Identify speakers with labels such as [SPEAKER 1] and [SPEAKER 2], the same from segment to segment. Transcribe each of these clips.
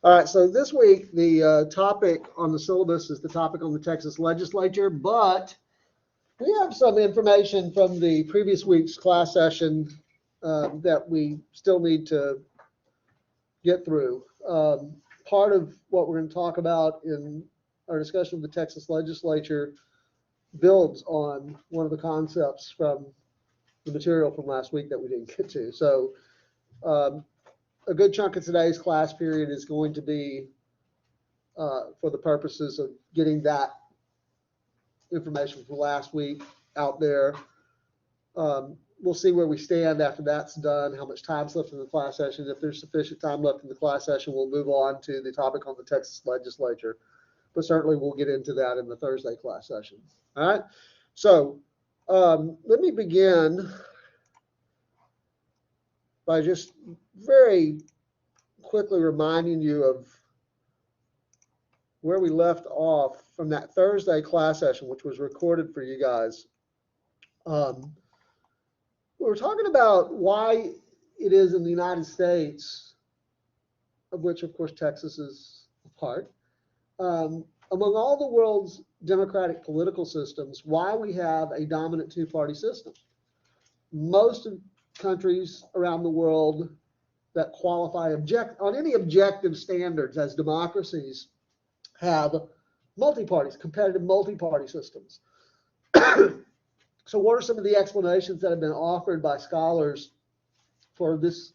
[SPEAKER 1] All right, so this week the topic on the syllabus is the topic on the Texas legislature, but we have some information from the previous week's class session that we still need to get through. Part of what we're going to talk about in our discussion of the Texas legislature builds on one of the concepts from the material from last week that we didn't get to. So a good chunk of today's class period is going to be for the purposes of getting that information from last week out there. We'll see where we stand after that's done, how much time's left in the class session. If there's sufficient time left in the class session, we'll move on to the topic on the Texas legislature. But certainly we'll get into that in the Thursday class session. All right. So let me begin by just very quickly reminding you of where we left off from that Thursday class session, which was recorded for you guys. We were talking about why it is in the United States, of which of course Texas is a part, among all the world's democratic political systems, why we have a dominant two-party system. Most of countries around the world that qualify on any objective standards as democracies have multi-parties, competitive multi-party systems. So what are some of the explanations that have been offered by scholars for this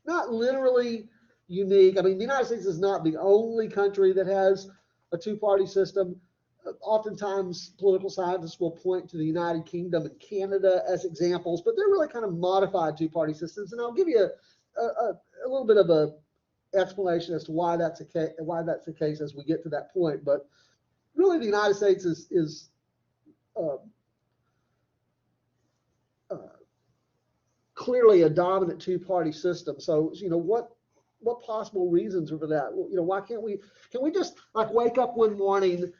[SPEAKER 1] not literally unique? I mean, the United States is not the only country that has a two-party system. Oftentimes, political scientists will point to the United Kingdom and Canada as examples, but they're really kind of modified two-party systems. And I'll give you a little bit of a explanation as to why that's the case as we get to that point. But really, the United States is clearly a dominant two-party system. So, what possible reasons are for that? Why can't we just like wake up one morning,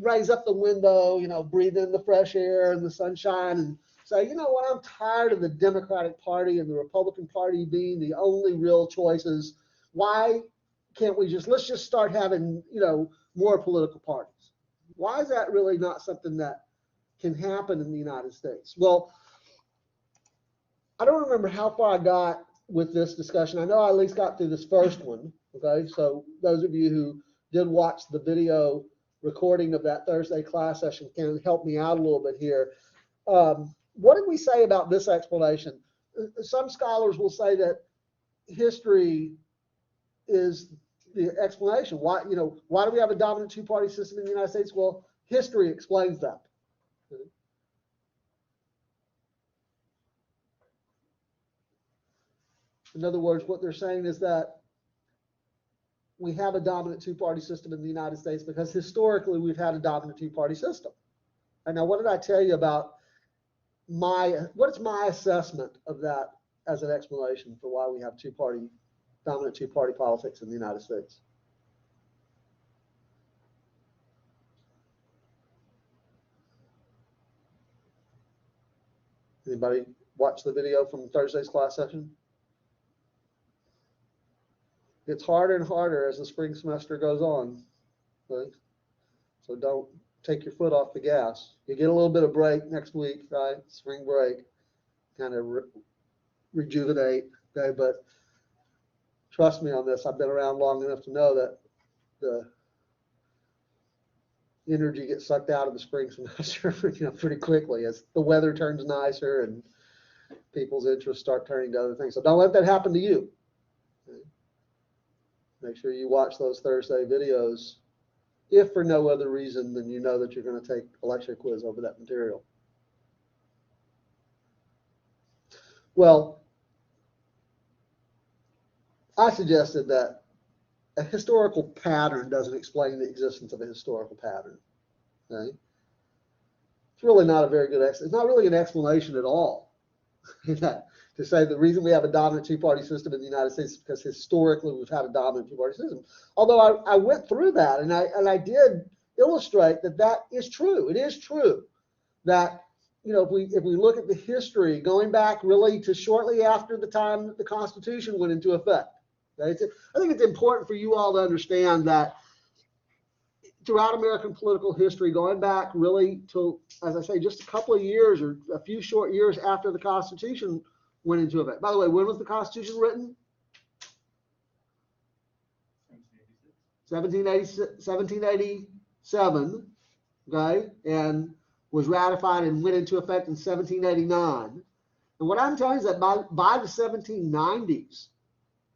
[SPEAKER 1] raise up the window, breathe in the fresh air and the sunshine and say, you know what, I'm tired of the Democratic Party and the Republican Party being the only real choices. Why can't we let's just start having, more political parties? Why is that really not something that can happen in the United States? Well, I don't remember how far I got with this discussion. I know I at least got through this first one. Okay, so those of you who did watch the video recording of that Thursday class session can help me out a little bit here. What did we say about this explanation? Some scholars will say that history is the explanation. Why do we have a dominant two-party system in the United States? Well, history explains that. In other words, what they're saying is that we have a dominant two-party system in the United States because historically we've had a dominant two-party system. And now, what did I tell you about what is my assessment of that as an explanation for why we have dominant two-party politics in the United States? Anybody watch the video from Thursday's class session? It's harder and harder as the spring semester goes on. Right? So don't take your foot off the gas. You get a little bit of break next week, right? Spring break, kind of rejuvenate. Okay, but trust me on this. I've been around long enough to know that the energy gets sucked out of the spring semester, pretty quickly as the weather turns nicer and people's interests start turning to other things. So don't let that happen to you. Okay? Make sure you watch those Thursday videos, if for no other reason than you know that you're going to take a lecture quiz over that material. Well, I suggested that a historical pattern doesn't explain the existence of a historical pattern. Okay? It's really not a very good it's not really an explanation at all. To say the reason we have a dominant two-party system in the United States is because historically we've had a dominant two-party system. Although I went through that and I did illustrate that is true. It is true that if we look at the history going back really to shortly after the time that the Constitution went into effect, I think it's important for you all to understand that throughout American political history, going back really to, as I say, just a couple of years or a few short years after the Constitution went into effect. By the way, when was the Constitution written? 1787, okay, and was ratified and went into effect in 1789. And what I'm telling you is that by the 1790s,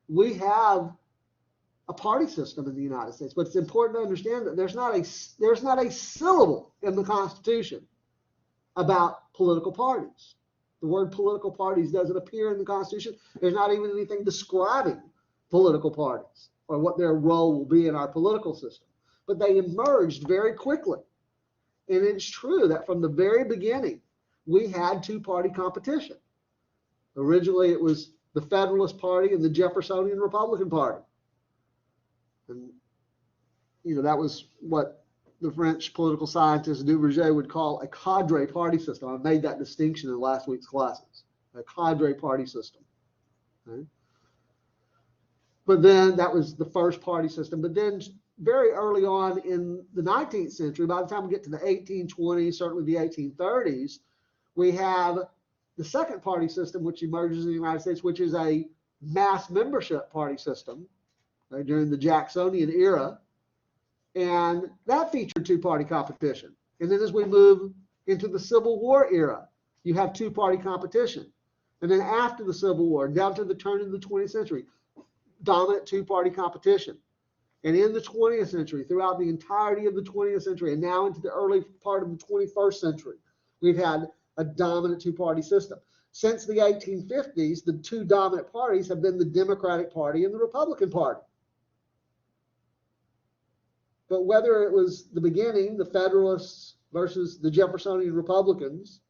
[SPEAKER 1] we have a party system in the United States. But it's important to understand that there's not a syllable in the Constitution about political parties. The word political parties doesn't appear in the Constitution. There's not even anything describing political parties or what their role will be in our political system. But they emerged very quickly. And it's true that from the very beginning, we had two-party competition. Originally, it was the Federalist Party and the Jeffersonian Republican Party. And, that was what the French political scientist Duverger would call a cadre party system. I made that distinction in last week's classes, a cadre party system. Okay? But then that was the first party system. But then very early on in the 19th century, by the time we get to the 1820s, certainly the 1830s, we have the second party system, which emerges in the United States, which is a mass membership party system during the Jacksonian era. And that featured two-party competition. And then as we move into the Civil War era, you have two-party competition. And then after the Civil War, down to the turn of the 20th century, dominant two-party competition. And in the 20th century, throughout the entirety of the 20th century, and now into the early part of the 21st century, we've had a dominant two-party system. Since the 1850s, the two dominant parties have been the Democratic Party and the Republican Party. But whether it was the beginning, the Federalists versus the Jeffersonian Republicans,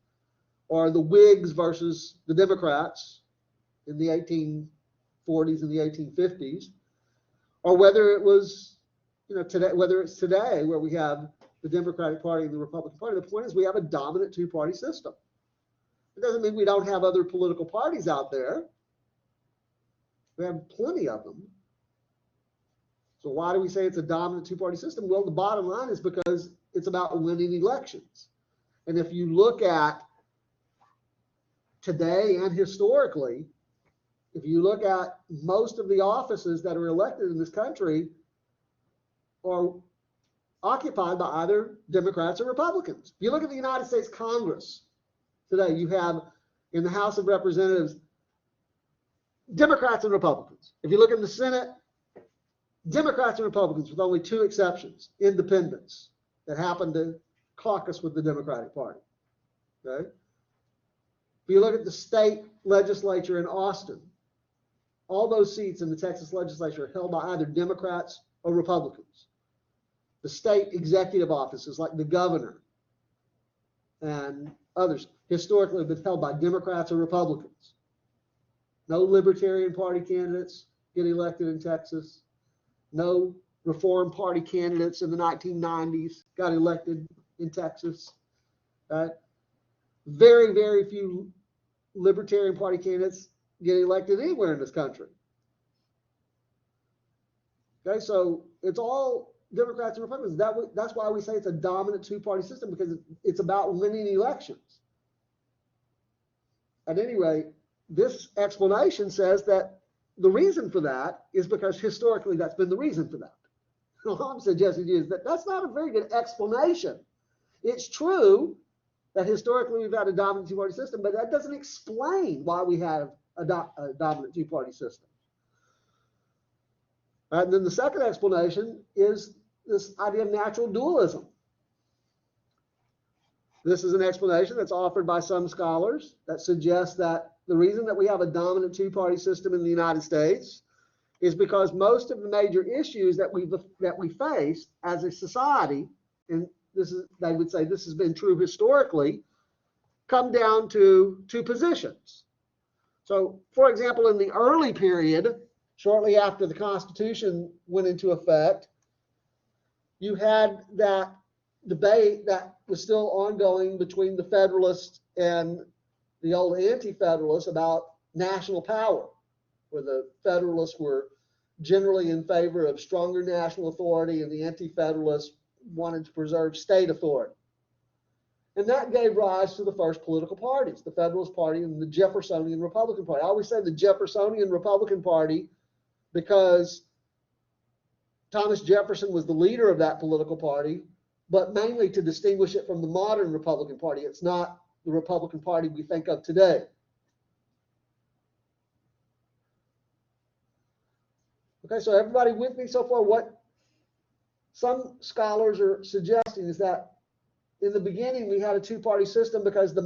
[SPEAKER 1] or the Whigs versus the Democrats in the 1840s and the 1850s, or whether it was, today, whether it's today where we have the Democratic Party and the Republican Party, the point is we have a dominant two-party system. It doesn't mean we don't have other political parties out there. We have plenty of them. So why do we say it's a dominant two-party system? Well, the bottom line is because it's about winning elections. And if you look at today and historically, if you look at most of the offices that are elected in this country are occupied by either Democrats or Republicans. If you look at the United States Congress today, you have in the House of Representatives, Democrats and Republicans. If you look in the Senate, Democrats and Republicans, with only two exceptions, independents that happen to caucus with the Democratic Party. Okay? If you look at the state legislature in Austin, all those seats in the Texas legislature are held by either Democrats or Republicans. The state executive offices, like the governor and others, historically have been held by Democrats or Republicans. No Libertarian Party candidates get elected in Texas. No Reform Party candidates in the 1990s got elected in Texas. Very, very few Libertarian Party candidates get elected anywhere in this country. Okay, so it's all Democrats and Republicans. That's why we say it's a dominant two-party system, because it's about winning elections. At any rate, this explanation says that the reason for that is because historically that's been the reason for that. All I'm suggesting to you is that that's not a very good explanation. It's true that historically we've had a dominant two-party system, but that doesn't explain why we have a dominant two-party system. And then the second explanation is this idea of natural dualism. This is an explanation that's offered by some scholars that suggests that the reason that we have a dominant two-party system in the United States is because most of the major issues that we face as a society, and they would say this has been true historically, come down to two positions. So, for example, in the early period, shortly after the Constitution went into effect, you had that debate that was still ongoing between the Federalists and the old anti-Federalists about national power, where the Federalists were generally in favor of stronger national authority, and the Anti-Federalists wanted to preserve state authority. And that gave rise to the first political parties, the Federalist Party and the Jeffersonian Republican Party. I always say the Jeffersonian Republican Party because Thomas Jefferson was the leader of that political party, but mainly to distinguish it from the modern Republican Party. It's not the Republican Party we think of today. Okay, so everybody with me so far? What some scholars are suggesting is that in the beginning we had a two-party system because the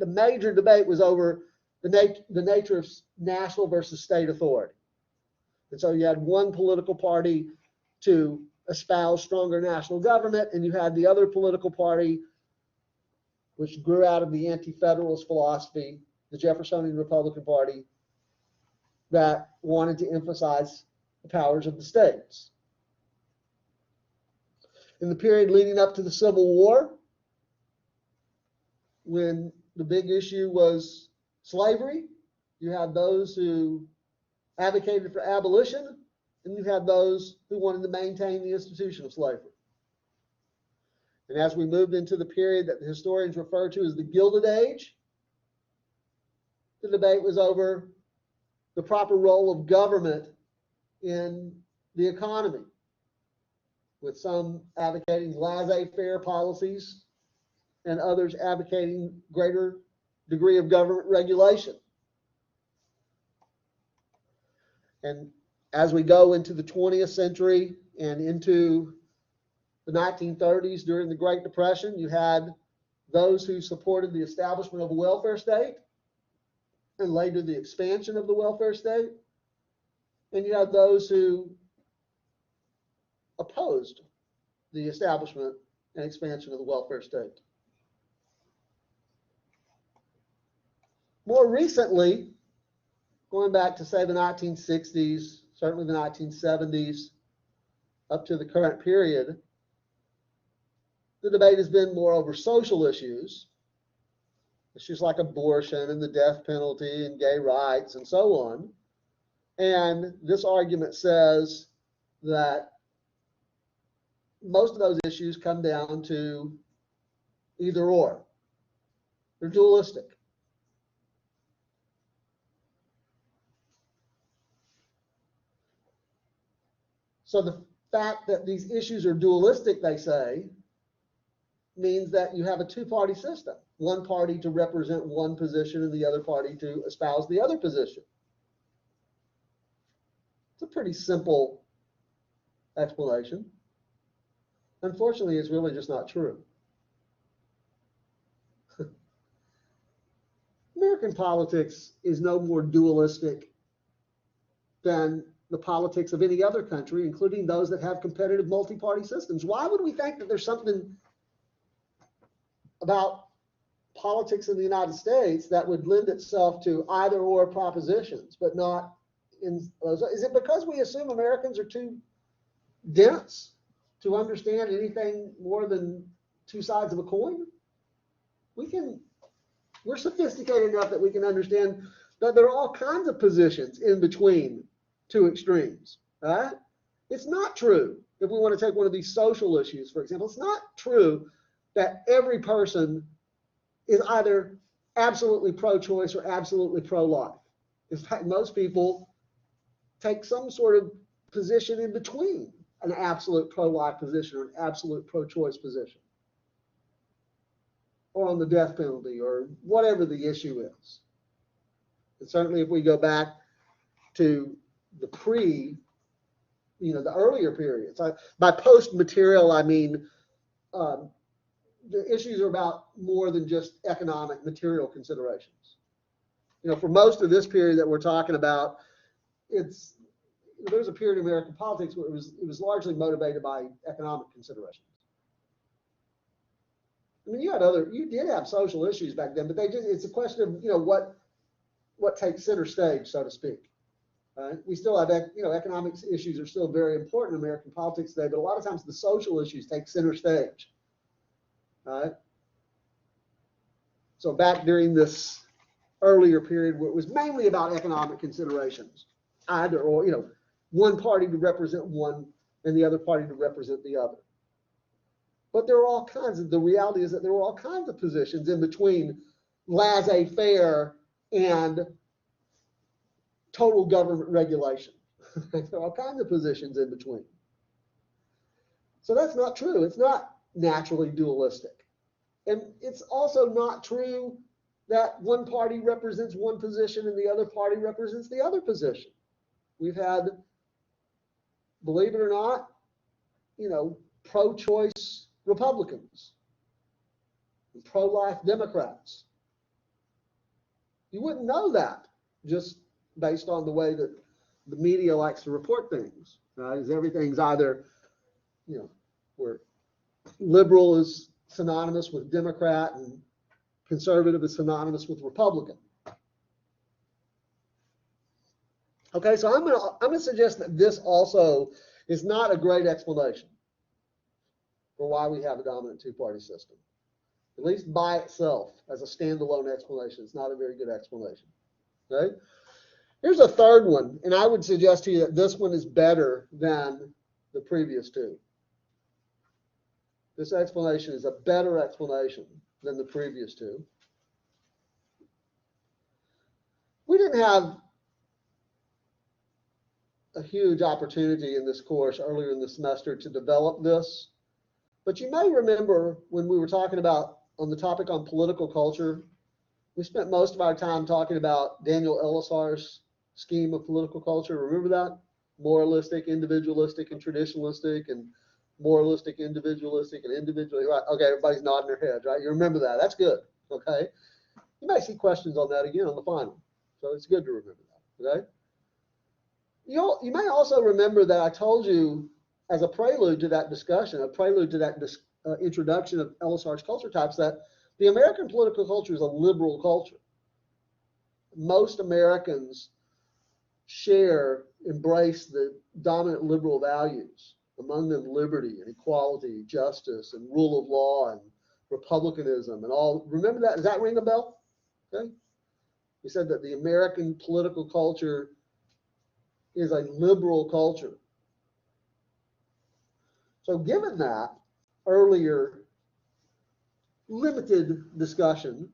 [SPEAKER 1] major debate was over the nature of national versus state authority. And so you had one political party to espouse stronger national government, and you had the other political party, which grew out of the Anti-Federalist philosophy, the Jeffersonian Republican Party, that wanted to emphasize the powers of the states. In the period leading up to the Civil War, when the big issue was slavery, you had those who advocated for abolition, and you had those who wanted to maintain the institution of slavery. And as we moved into the period that the historians refer to as the Gilded Age, the debate was over the proper role of government in the economy, with some advocating laissez-faire policies and others advocating greater degree of government regulation. And as we go into the 20th century and into the 1930s during the Great Depression, you had those who supported the establishment of a welfare state and later the expansion of the welfare state. And you had those who opposed the establishment and expansion of the welfare state. More recently, going back to say the 1960s, certainly the 1970s, up to the current period, the debate has been more over social issues like abortion and the death penalty and gay rights and so on. And this argument says that most of those issues come down to either or. They're dualistic. So the fact that these issues are dualistic, they say, means that you have a two-party system. One party to represent one position and the other party to espouse the other position. It's a pretty simple explanation. Unfortunately, it's really just not true. American politics is no more dualistic than the politics of any other country, including those that have competitive multi-party systems. Why would we think that there's something about politics in the United States that would lend itself to either or propositions, but not in those? Is it because we assume Americans are too dense to understand anything more than two sides of a coin? We're sophisticated enough that we can understand that there are all kinds of positions in between two extremes, right? It's not true, if we want to take one of these social issues, for example, it's not true that every person is either absolutely pro-choice or absolutely pro-life. In fact, most people take some sort of position in between an absolute pro-life position or an absolute pro-choice position, or on the death penalty, or whatever the issue is. And certainly if we go back to the the earlier periods. By post-material, I mean the issues are about more than just economic material considerations. For most of this period that we're talking about, there's a period in American politics where it was largely motivated by economic considerations. I mean, you did have social issues back then, but it's a question of what takes center stage, so to speak. We still have economic issues are still very important in American politics today, but a lot of times the social issues take center stage. So back during this earlier period where it was mainly about economic considerations, either or, one party to represent one and the other party to represent the other. But there are all kinds of, the reality is that there are all kinds of positions in between laissez-faire and total government regulation. There are all kinds of positions in between. So that's not true. It's not naturally dualistic. And it's also not true that one party represents one position and the other party represents the other position. We've had, believe it or not, pro-choice Republicans, and pro-life Democrats. You wouldn't know that just based on the way that the media likes to report things. Right? Everything's either, where liberal is synonymous with Democrat and conservative is synonymous with Republican. Okay, so I'm gonna suggest that this also is not a great explanation for why we have a dominant two-party system. At least by itself, as a standalone explanation, it's not a very good explanation. Okay? Here's a third one, and I would suggest to you that this one is better than the previous two. This explanation is a better explanation than the previous two. We didn't have a huge opportunity in this course earlier in the semester to develop this, but you may remember when we were talking about on the topic on political culture, we spent most of our time talking about Daniel Ellsar's scheme of political culture. Remember that? Moralistic, individualistic, and traditionalistic, and moralistic, individualistic, and individual. Right? Okay, everybody's nodding their heads, right? You remember that. That's good. Okay. You may see questions on that again on the final. So it's good to remember that. Okay. You may also remember that I told you as a prelude to that discussion, a prelude to that introduction of Ellsar's culture types, that the American political culture is a liberal culture. Most Americans embrace the dominant liberal values, among them liberty and equality, justice and rule of law and republicanism and all. Remember that? Does that ring a bell? Okay. We said that the American political culture is a liberal culture. So given that earlier limited discussion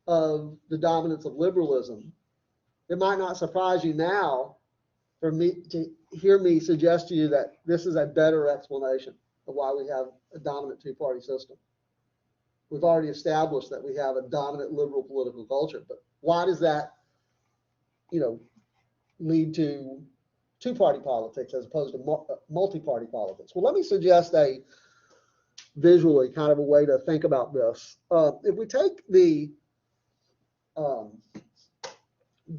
[SPEAKER 1] of the dominance of liberalism, it might not surprise you now for me to hear me suggest to you that this is a better explanation of why we have a dominant two-party system. We've already established that we have a dominant liberal political culture, but why does that, lead to two-party politics as opposed to multi-party politics? Well, let me suggest visually kind of a way to think about this. If we take the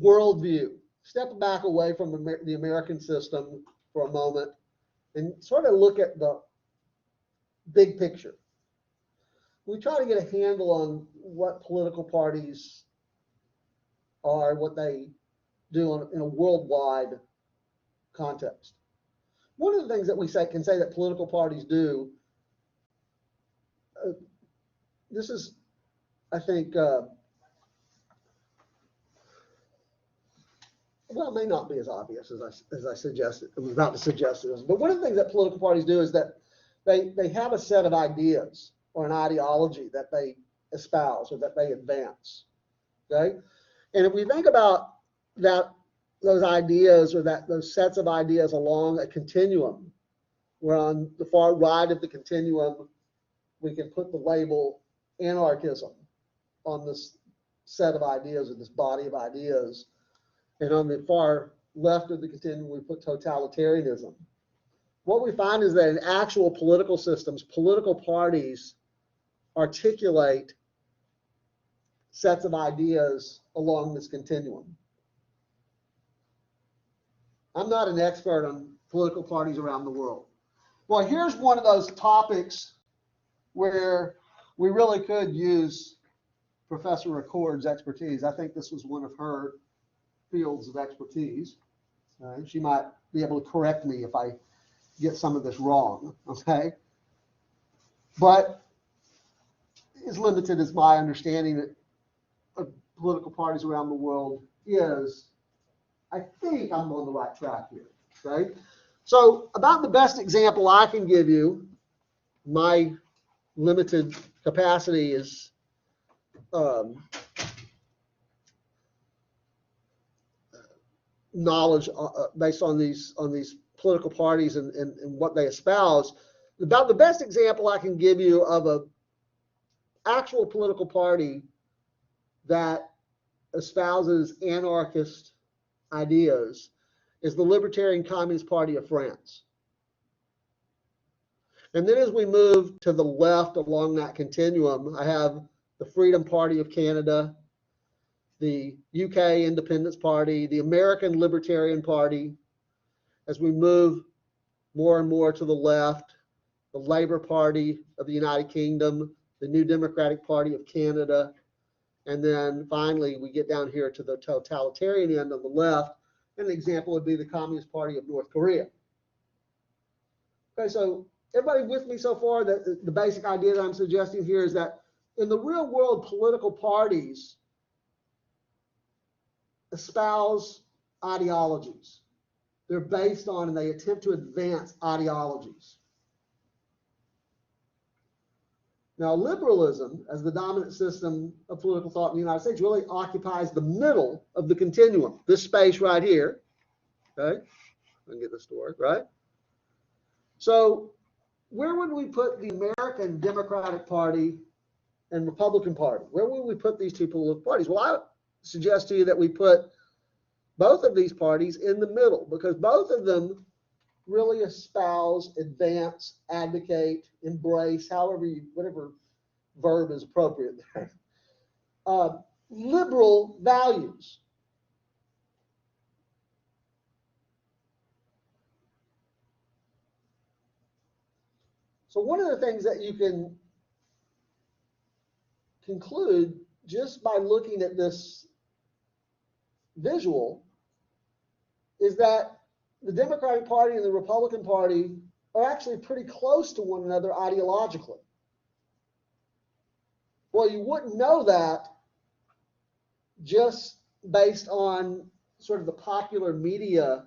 [SPEAKER 1] worldview, step back away from the American system for a moment and sort of look at the big picture. We try to get a handle on what political parties are, what they do in a worldwide context. One of the things that we can say that political parties do, this is, I think, well, it may not be as obvious as I suggested. I was about to suggest it, but one of the things that political parties do is that they have a set of ideas or an ideology that they espouse or that they advance. Okay, and if we think about those ideas or those sets of ideas along a continuum, where on the far right of the continuum we can put the label anarchism on this set of ideas or this body of ideas. And on the far left of the continuum, we put totalitarianism. What we find is that in actual political systems, political parties articulate sets of ideas along this continuum. I'm not an expert on political parties around the world. Well, here's one of those topics where we really could use Professor Rickord's expertise. I think this was one of her fields of expertise. She might be able to correct me if I get some of this wrong, okay? But as limited as my understanding of political parties around the world is, I think I'm on the right track here. Okay. So about the best example I can give you, my limited capacity is knowledge based on these political parties and what they espouse. About the best example I can give you of a actual political party that espouses anarchist ideas is the Libertarian Communist Party of France. And then as we move to the left along that continuum, I have the Freedom Party of Canada, the UK Independence Party, the American Libertarian Party. As we move more and more to the left, the Labour Party of the United Kingdom, the New Democratic Party of Canada, and then finally we get down here to the totalitarian end on the left. An example would be the Communist Party of North Korea. Okay, so everybody with me so far? That the basic idea that I'm suggesting here is that in the real world, political parties espouse ideologies. They're based on and they attempt to advance ideologies. Now, liberalism, as the dominant system of political thought in the United States, really occupies the middle of the continuum, this space right here. Okay, I can get this to work, right? So, where would we put the American Democratic Party and Republican Party? Where would we put these two political parties? Well, I suggest to you that we put both of these parties in the middle, because both of them really espouse, advance, advocate, embrace, whatever verb is appropriate there, liberal values. So one of the things that you can conclude just by looking at this visual is that the Democratic Party and the Republican Party are actually pretty close to one another ideologically. Well, you wouldn't know that just based on sort of the popular media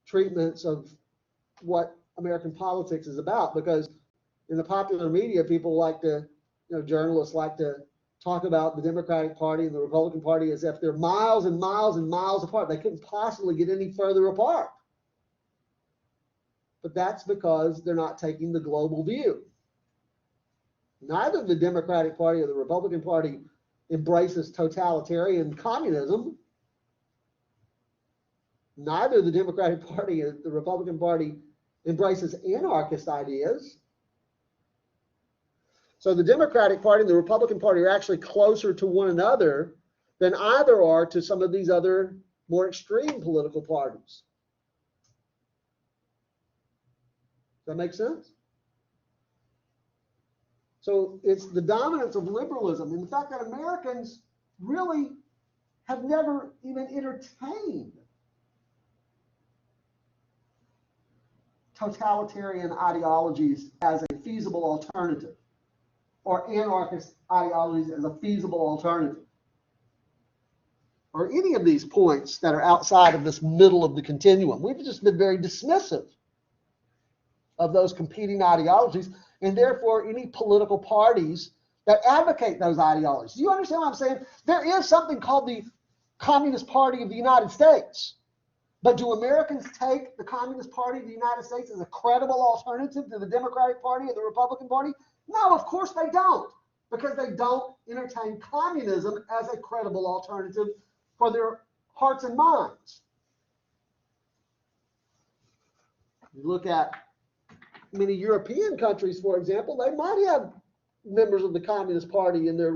[SPEAKER 1] treatments of what American politics is about, because in the popular media, people like to, journalists like to talk about the Democratic Party and the Republican Party as if they're miles and miles and miles apart. They couldn't possibly get any further apart. But that's because they're not taking the global view. Neither the Democratic Party or the Republican Party embraces totalitarian communism. Neither the Democratic Party or the Republican Party embraces anarchist ideas. So the Democratic Party and the Republican Party are actually closer to one another than either are to some of these other more extreme political parties. Does that make sense? So it's the dominance of liberalism and the fact that Americans really have never even entertained totalitarian ideologies as a feasible alternative, or anarchist ideologies as a feasible alternative, or any of these points that are outside of this middle of the continuum. We've just been very dismissive of those competing ideologies, and therefore any political parties that advocate those ideologies. Do you understand what I'm saying? There is something called the Communist Party of the United States. But do Americans take the Communist Party of the United States as a credible alternative to the Democratic Party or the Republican Party? No, of course they don't, because they don't entertain communism as a credible alternative for their hearts and minds. You look at many European countries, for example, they might have members of the Communist Party in their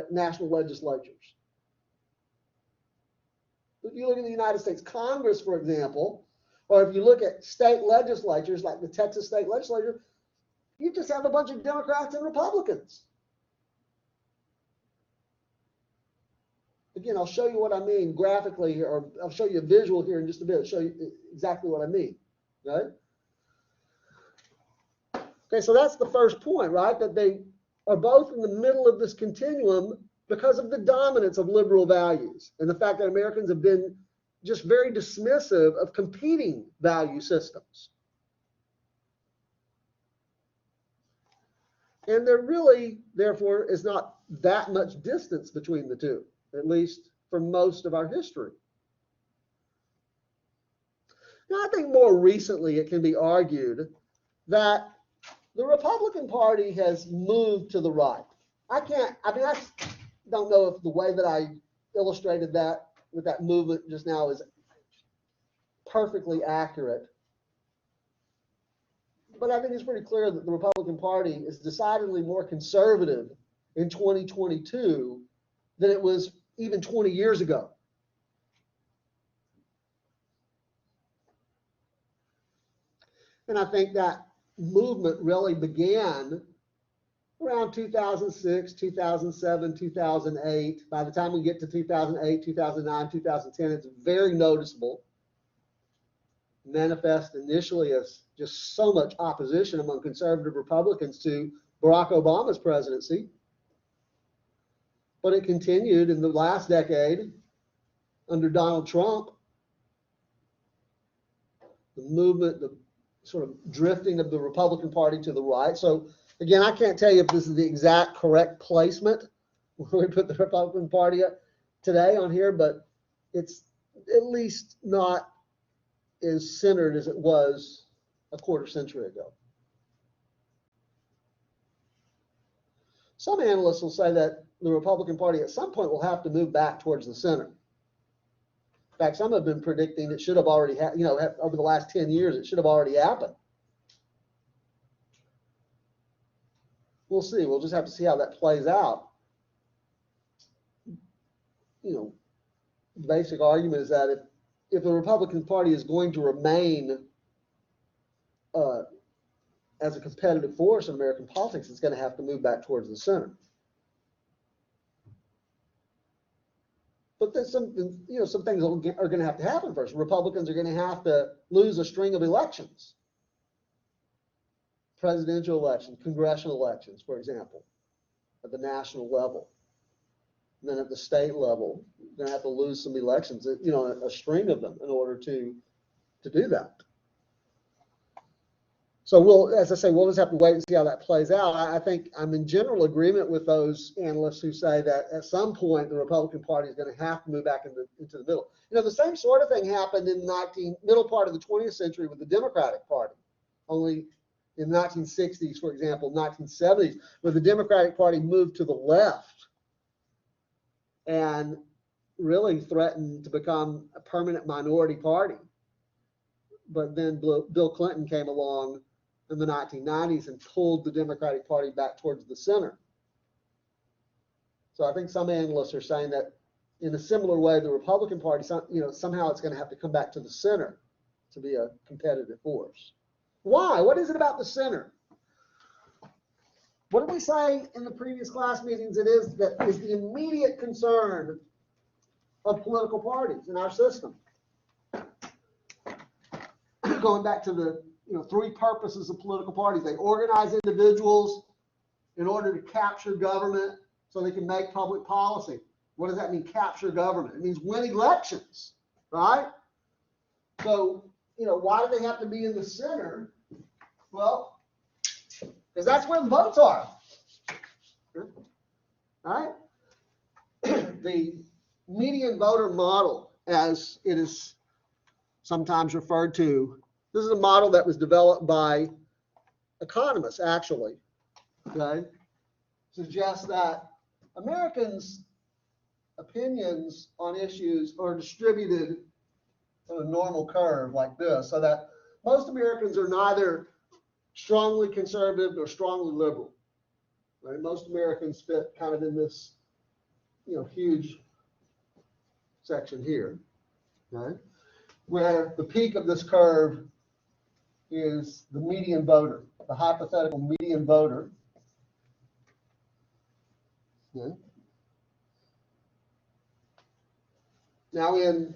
[SPEAKER 1] national legislatures. If you look at the United States Congress, for example, or if you look at state legislatures like the Texas state legislature, you just have a bunch of Democrats and Republicans. Again, I'll show you what I mean graphically here, or I'll show you a visual here in just a bit. I'll show you exactly what I mean. Right? Okay, so that's the first point, right? That they are both in the middle of this continuum because of the dominance of liberal values and the fact that Americans have been just very dismissive of competing value systems. And there really, therefore, is not that much distance between the two, at least for most of our history. Now, I think more recently it can be argued that the Republican Party has moved to the right. I don't know if the way that I illustrated that with that movement just now is perfectly accurate. But I think it's pretty clear that the Republican Party is decidedly more conservative in 2022 than it was even 20 years ago. And I think that movement really began around 2006, 2007, 2008. By the time we get to 2008, 2009, 2010, it's very noticeable. Manifest initially as just so much opposition among conservative Republicans to Barack Obama's presidency. But it continued in the last decade under Donald Trump. The movement, the sort of drifting of the Republican Party to the right. So again, I can't tell you if this is the exact correct placement where we put the Republican Party today on here, but it's at least not as centered as it was a quarter century ago. Some analysts will say that the Republican Party at some point will have to move back towards the center. In fact, some have been predicting it should have already happened, over the last 10 years, it should have already happened. We'll see. We'll just have to see how that plays out. The basic argument is that if the Republican Party is going to remain as a competitive force in American politics, it's going to have to move back towards the center. But there's some things are going to have to happen first. Republicans are going to have to lose a string of elections. Presidential elections, congressional elections, for example, at the national level. And then at the state level, you're going to have to lose some elections, a string of them in order to do that. So as I say, we'll just have to wait and see how that plays out. I think I'm in general agreement with those analysts who say that at some point the Republican Party is going to have to move back into the middle. The same sort of thing happened in the middle part of the 20th century with the Democratic Party. Only in the 1960s, for example, 1970s, where the Democratic Party moved to the left and really threatened to become a permanent minority party. But then Bill Clinton came along in the 1990s and pulled the Democratic Party back towards the center. So I think some analysts are saying that in a similar way, the Republican Party, somehow it's going to have to come back to the center to be a competitive force. Why? What is it about the center? What did we say in the previous class meetings? It is that is the immediate concern of political parties in our system. Going back to the three purposes of political parties. They organize individuals in order to capture government so they can make public policy. What does that mean, capture government? It means win elections, right? So, why do they have to be in the center? Well, because that's where the votes are. All right? The median voter model, as it is sometimes referred to, this is a model that was developed by economists, actually, okay? Suggests that Americans' opinions on issues are distributed on a normal curve like this, so that most Americans are neither strongly conservative nor strongly liberal. Right? Most Americans fit kind of in this, huge section here, okay? Where the peak of this curve is the median voter, the hypothetical median voter. Okay. Now in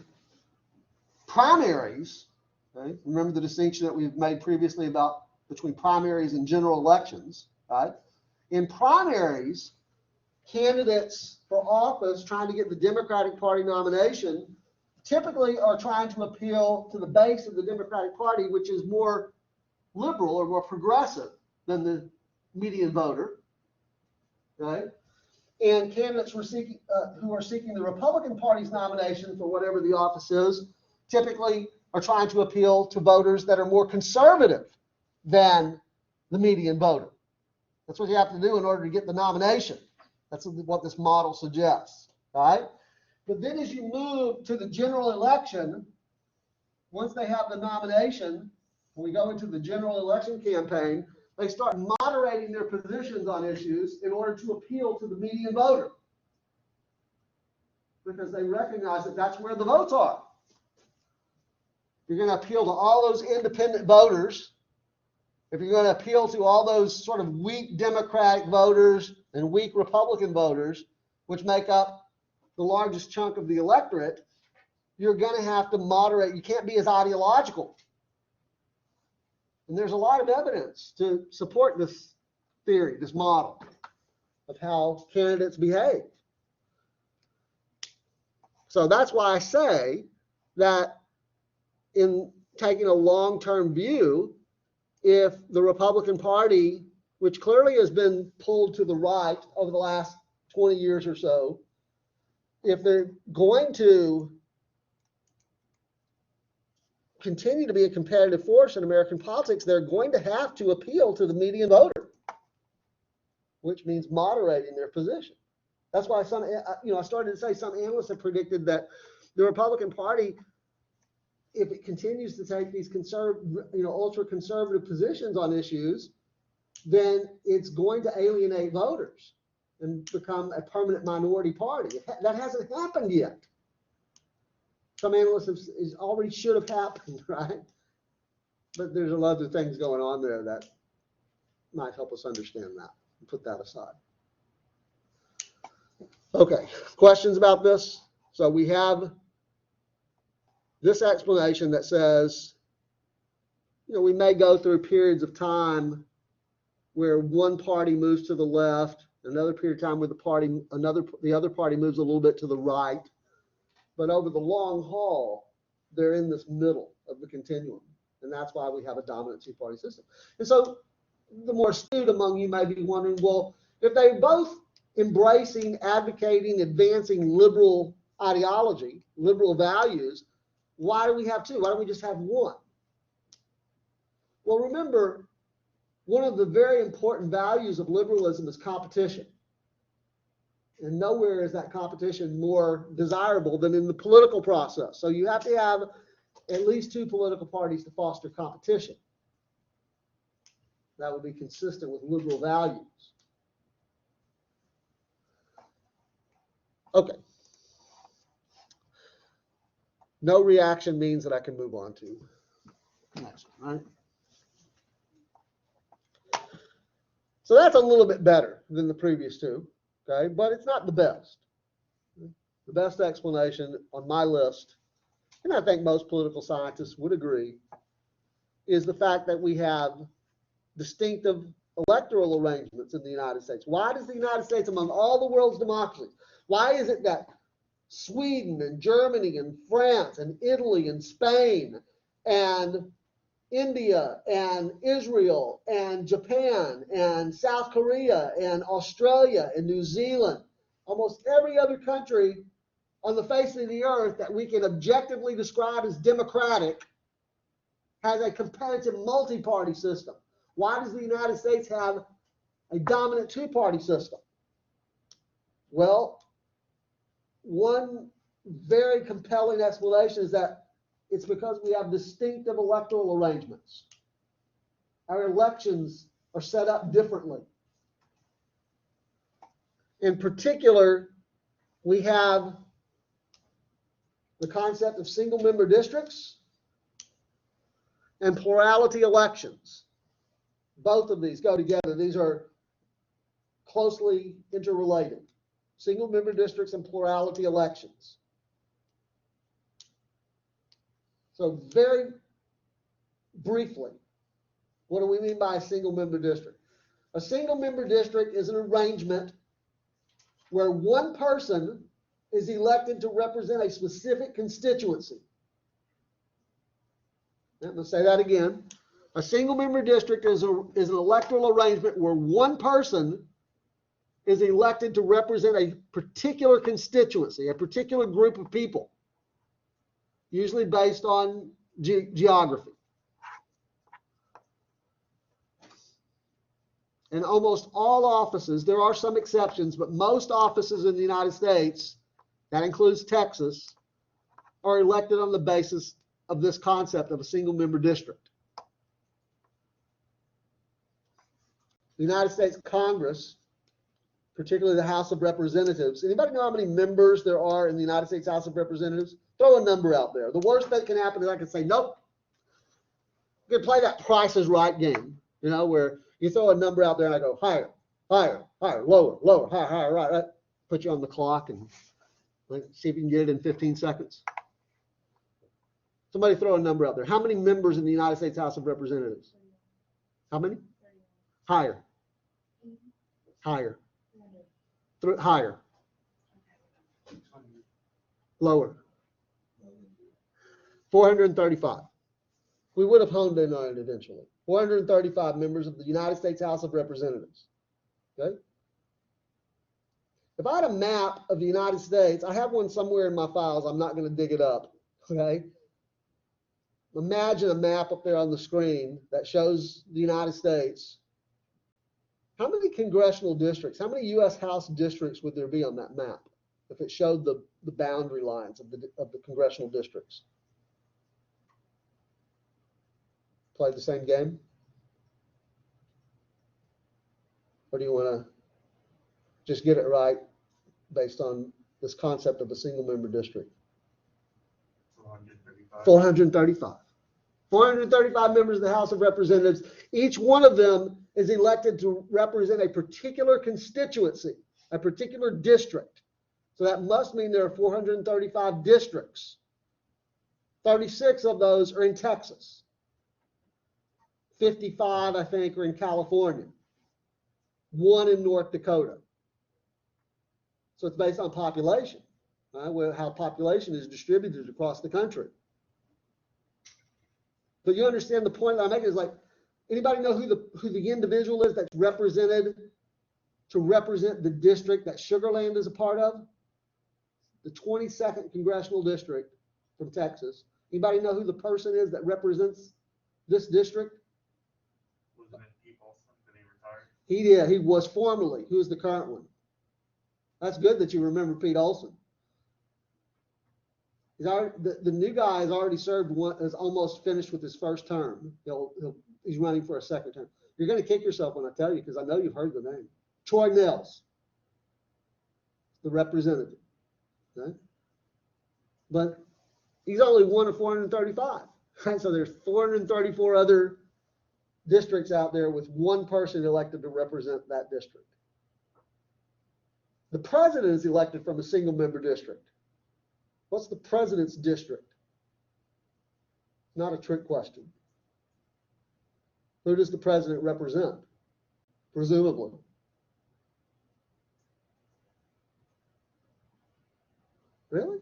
[SPEAKER 1] primaries, okay, remember the distinction that we've made previously between primaries and general elections, right? In primaries, candidates for office trying to get the Democratic Party nomination typically are trying to appeal to the base of the Democratic Party, which is more liberal or more progressive than the median voter, right? And candidates who are seeking the Republican Party's nomination for whatever the office is, typically are trying to appeal to voters that are more conservative than the median voter. That's what you have to do in order to get the nomination. That's what this model suggests, right? But then as you move to the general election, once they have the nomination, when we go into the general election campaign, they start moderating their positions on issues in order to appeal to the median voter, because they recognize that that's where the votes are. You're going to appeal to all those independent voters. If you're going to appeal to all those sort of weak Democratic voters and weak Republican voters, which make up the largest chunk of the electorate, you're going to have to moderate. You can't be as ideological. And there's a lot of evidence to support this theory, this model of how candidates behave. So that's why I say that in taking a long-term view, if the Republican Party, which clearly has been pulled to the right over the last 20 years or so, if they're going to continue to be a competitive force in American politics, they're going to have to appeal to the median voter, which means moderating their position. That's why I started to say some analysts have predicted that the Republican Party, if it continues to take these ultra-conservative positions on issues, then it's going to alienate voters and become a permanent minority party. That hasn't happened yet. Some analysts have already should have happened, right? But there's a lot of things going on there that might help us understand that and put that aside. Okay, questions about this? So we have this explanation that says, we may go through periods of time where one party moves to the left, another period of time where the other party moves a little bit to the right. But over the long haul, they're in this middle of the continuum. And that's why we have a dominant two-party system. And so the more astute among you may be wondering, well, if they're both embracing, advocating, advancing liberal ideology, liberal values, why do we have two? Why don't we just have one? Well, remember, one of the very important values of liberalism is competition. And nowhere is that competition more desirable than in the political process. So you have to have at least two political parties to foster competition. That would be consistent with liberal values. Okay. No reaction means that I can move on to next one, right? So that's a little bit better than the previous two. Okay, but it's not the best. The best explanation on my list, and I think most political scientists would agree, is the fact that we have distinctive electoral arrangements in the United States. Why does the United States, among all the world's democracies, why is it that Sweden and Germany and France and Italy and Spain and India and Israel and Japan and South Korea and Australia and New Zealand, almost every other country on the face of the earth that we can objectively describe as democratic has a competitive multi-party system? Why does the United States have a dominant two-party system? Well, one very compelling explanation is that it's because we have distinctive electoral arrangements. Our elections are set up differently. In particular, we have the concept of single-member districts and plurality elections. Both of these go together. These are closely interrelated. Single-member districts and plurality elections. So very briefly, what do we mean by a single-member district? A single-member district is an arrangement where one person is elected to represent a specific constituency. I'm going to say that again. A single member district is an electoral arrangement where one person is elected to represent a particular constituency, a particular group of people, usually based on geography. And almost all offices, there are some exceptions, but most offices in the United States, that includes Texas, are elected on the basis of this concept of a single member district. The United States Congress, particularly the House of Representatives. Anybody know how many members there are in the United States House of Representatives? Throw a number out there. The worst that can happen is I can say, nope. You can play that Price is Right game, you know, where you throw a number out there and I go higher, higher, higher, lower, lower, higher, higher, right, right. Put you on the clock and see if you can get it in 15 seconds. Somebody throw a number out there. How many members in the United States House of Representatives? How many? Higher. Higher. Higher. Lower. 435. We would have honed in on it eventually. 435 members of the United States House of Representatives. Okay? If I had a map of the United States, I have one somewhere in my files. I'm not going to dig it up. Okay? Imagine a map up there on the screen that shows the United States. How many congressional districts, how many U.S. House districts would there be on that map if it showed the boundary lines of the congressional districts? Play the same game? Or do you want to just get it right based on this concept of a single member district? 435. 435 members of the House of Representatives. Each one of them is elected to represent a particular constituency, a particular district. So that must mean there are 435 districts. 36 of those are in Texas. 55, I think, are in California. 1 in North Dakota. So it's based on population, right? How population is distributed across the country. But you understand the point that I'm making is like, anybody know who the individual is that's represented to represent the district that Sugar Land is a part of? The 22nd Congressional District from Texas. Anybody know who the person is that represents this district?
[SPEAKER 2] Wasn't it Pete Olson? Did he retire?
[SPEAKER 1] He did. He was formerly. Who is the current one? That's good that you remember Pete Olson. The new guy has already served is almost finished with his first term. He's running for a second term. You're going to kick yourself when I tell you because I know you've heard the name. Troy Nehls, the representative. Okay? But he's only one of 435. Right? So there's 434 other districts out there with one person elected to represent that district. The president is elected from a single member district. What's the president's district? Not a trick question. Who does the president represent? Presumably. Really?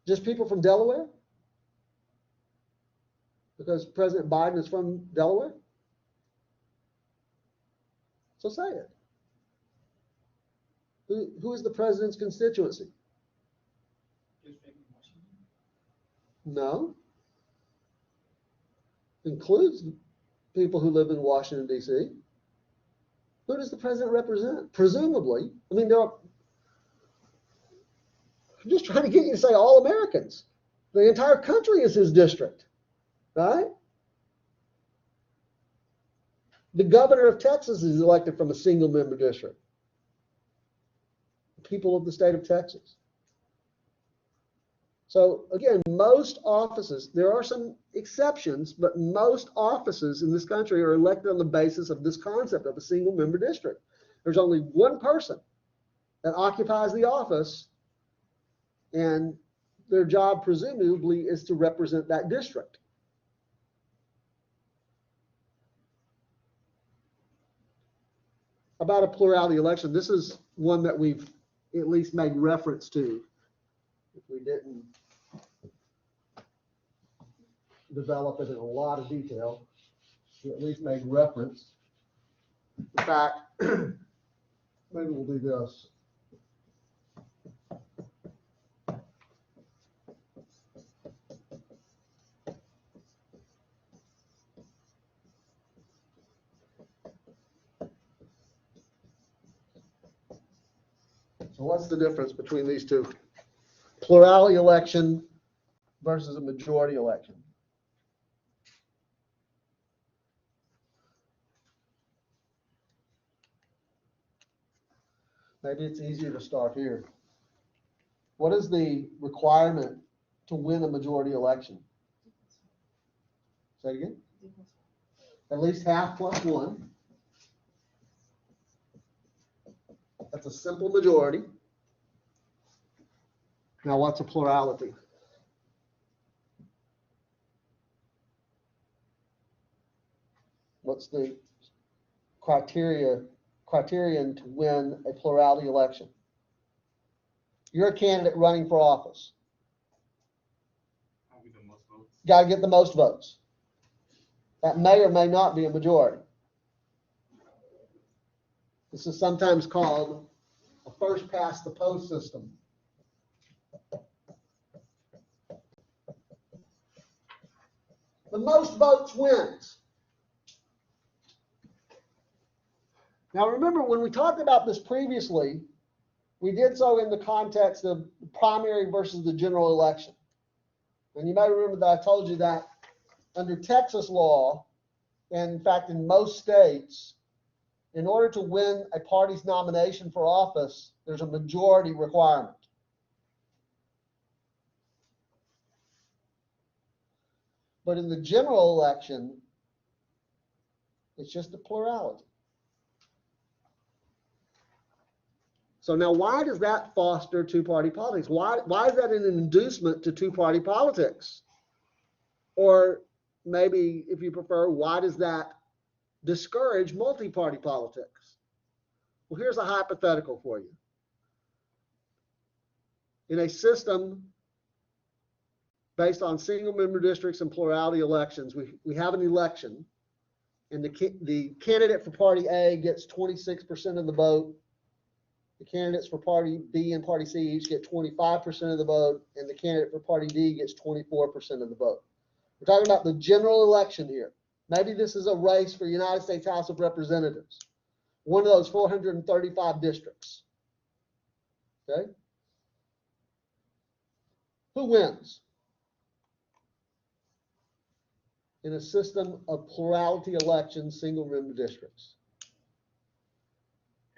[SPEAKER 1] Just people from Delaware? Because President Biden is from Delaware? So say it. Who is the president's constituency? No. Includes people who live in Washington, D.C. Who does the president represent? Presumably. I mean, I'm just trying to get you to say all Americans. The entire country is his district, right? The governor of Texas is elected from a single member district. People of the state of Texas. So again, most offices, there are some exceptions, but most offices in this country are elected on the basis of this concept of a single member district. There's only one person that occupies the office, and their job presumably is to represent that district. about a plurality election. This is one that we've at least made reference to. If we didn't develop it in a lot of detail, we at least made reference. In fact, maybe we'll do this. So what's the difference between these two? Plurality election versus a majority election. Maybe it's easier to start here. What is the requirement to win a majority election? Say it again? At least half plus one. That's a simple majority. Now, what's a plurality? What's the criterion to win a plurality election? You're a candidate running for office.
[SPEAKER 2] I'll be the most votes.
[SPEAKER 1] Got to get the most votes. That may or may not be a majority. This is sometimes called a first past the post system. The most votes wins. Now remember, when we talked about this previously, we did so in the context of the primary versus the general election. And you may remember that I told you that under Texas law, and in fact in most states, in order to win a party's nomination for office, there's a majority requirement. But in the general election, it's just a plurality. So now why does that foster two-party politics? Why is that an inducement to two-party politics? Or maybe, if you prefer, why does that discourage multi-party politics? Well, here's a hypothetical for you. In a system based on single-member districts and plurality elections, we have an election, and the candidate for Party A gets 26% of the vote. The candidates for Party B and Party C each get 25% of the vote, and the candidate for Party D gets 24% of the vote. We're talking about the general election here. Maybe this is a race for United States House of Representatives, one of those 435 districts. Okay? Who wins? In a system of plurality elections, single-member districts.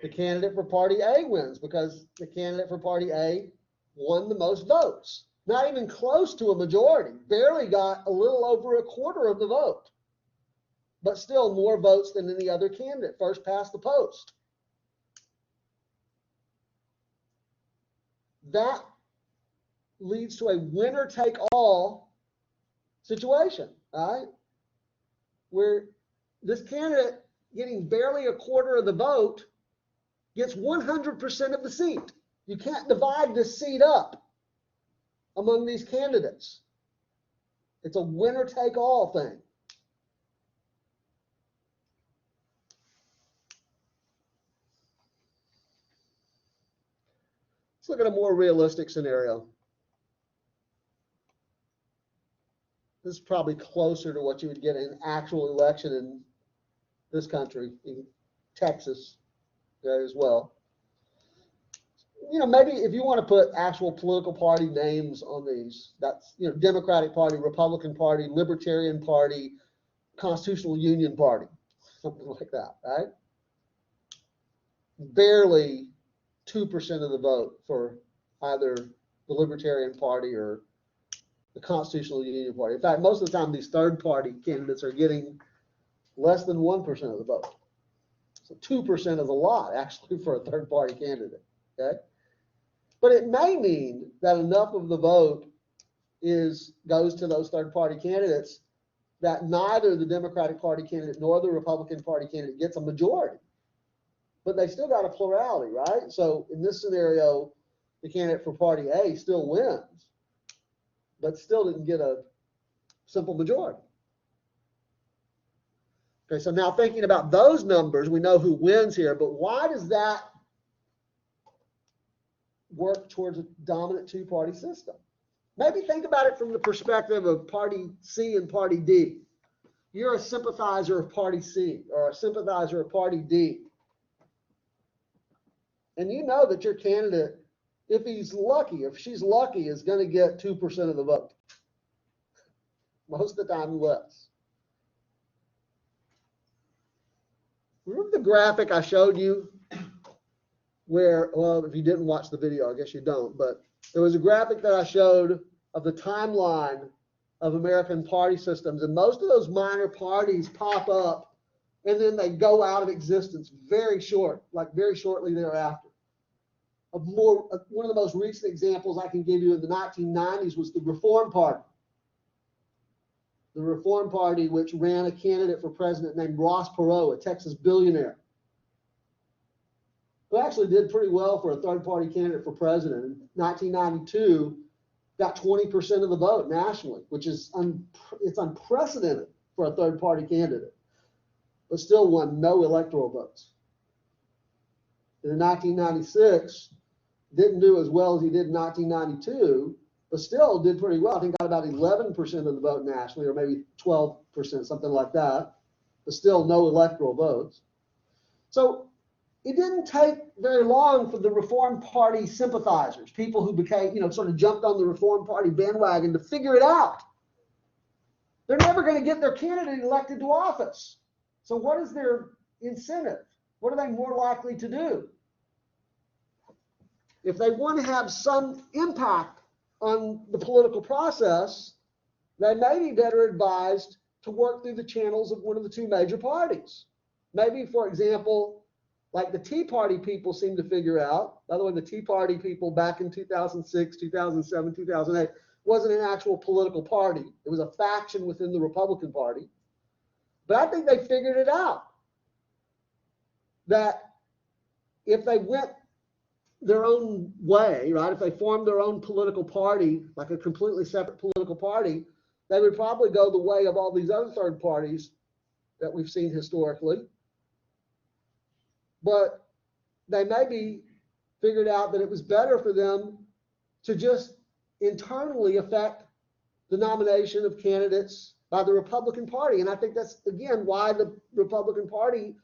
[SPEAKER 1] The candidate for Party A wins because the candidate for Party A won the most votes. Not even close to a majority, barely got a little over a quarter of the vote, but still more votes than any other candidate, first past the post. That leads to a winner-take-all situation, right? Where this candidate getting barely a quarter of the vote gets 100% of the seat. You can't divide this seat up among these candidates. It's a winner-take-all thing. Let's look at a more realistic scenario. This is probably closer to what you would get in an actual election in this country, in Texas as well. You know, maybe if you want to put actual political party names on these, that's, you know, Democratic Party, Republican Party, Libertarian Party, Constitutional Union Party, something like that, right? Barely 2% of the vote for either the Libertarian Party or the Constitutional Union Party. In fact, most of the time, these third-party candidates are getting less than 1% of the vote. So 2% is a lot, actually, for a third-party candidate, okay? But it may mean that enough of the vote goes to those third-party candidates that neither the Democratic Party candidate nor the Republican Party candidate gets a majority. but they still got a plurality, right? So in this scenario, the candidate for party A still wins, but still didn't get a simple majority. Okay, so now thinking about those numbers, we know who wins here, but why does that work towards a dominant two-party system? Maybe think about it from the perspective of party C and party D. You're a sympathizer of party C or a sympathizer of party D. And you know that your candidate, if he's lucky, if she's lucky, is going to get 2% of the vote. Most of the time less. Remember the graphic I showed you where, well, if you didn't watch the video, I guess you don't, but there was a graphic that I showed of the timeline of American party systems, and most of those minor parties pop up and then they go out of existence very shortly thereafter. One of the most recent examples I can give you in the 1990s was the Reform Party. The Reform Party, which ran a candidate for president named Ross Perot, a Texas billionaire, who actually did pretty well for a third-party candidate for president. In 1992, got 20% of the vote nationally, which is it's unprecedented for a third-party candidate, but still won no electoral votes. And in 1996, didn't do as well as he did in 1992, but still did pretty well. I think got about 11% of the vote nationally, or maybe 12%, something like that, but still no electoral votes. So it didn't take very long for the Reform Party sympathizers, people who became, sort of jumped on the Reform Party bandwagon, to figure it out. They're never going to get their candidate elected to office. So what is their incentive? What are they more likely to do? If they want to have some impact on the political process, they may be better advised to work through the channels of one of the two major parties. Maybe, for example, like the Tea Party people seem to figure out. By the way, the Tea Party people back in 2006, 2007, 2008 wasn't an actual political party. It was a faction within the Republican Party. But I think they figured it out, that if they went their own way, right, if they formed their own political party, like a completely separate political party, they would probably go the way of all these other third parties that we've seen historically. But they maybe figured out that it was better for them to just internally affect the nomination of candidates by the Republican Party. And I think that's, again, why the Republican Party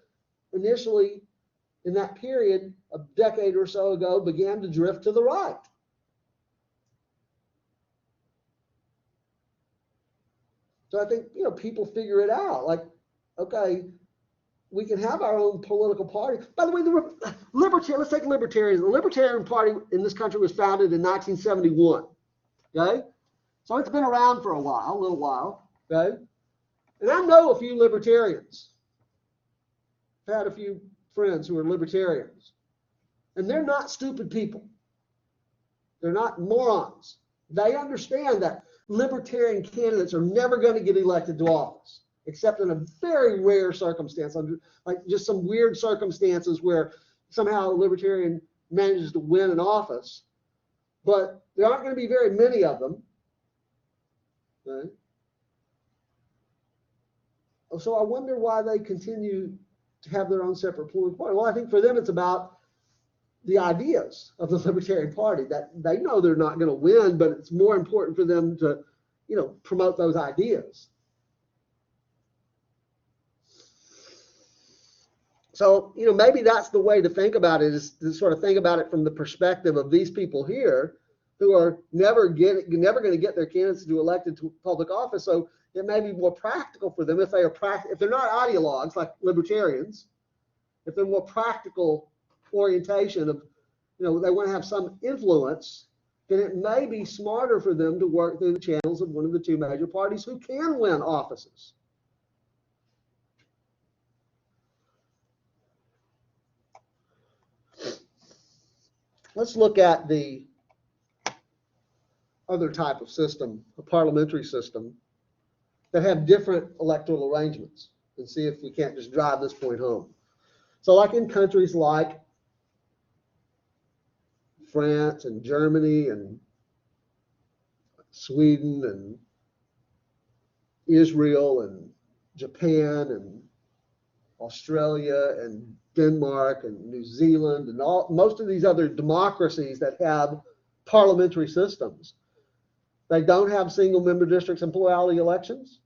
[SPEAKER 1] initially, in that period, a decade or so ago, began to drift to the right. So I think, people figure it out. Like, okay, we can have our own political party. By the way, let's take libertarians. The Libertarian Party in this country was founded in 1971. Okay? So it's been around for a little while. Okay? And I know a few libertarians. I've had a few friends who are libertarians. And they're not stupid people. They're not morons. They understand that libertarian candidates are never going to get elected to office, except in a very rare circumstance, like just some weird circumstances where somehow a libertarian manages to win an office. But there aren't going to be very many of them. Okay? So I wonder why they continue to have their own separate political party. Well, I think for them it's about the ideas of the Libertarian Party, that they know they're not going to win, but it's more important for them to, promote those ideas. So, maybe that's the way to think about it, is to sort of think about it from the perspective of these people here who are never going to get their candidates to elected to public office. So it may be more practical for them if they're not ideologues like libertarians, if they're more practical orientation of, they want to have some influence, then it may be smarter for them to work through the channels of one of the two major parties who can win offices. Let's look at the other type of system, a parliamentary system, that have different electoral arrangements, and see if we can't just drive this point home. So like in countries like France and Germany and Sweden and Israel and Japan and Australia and Denmark and New Zealand and most of these other democracies that have parliamentary systems, they don't have single member districts and plurality elections.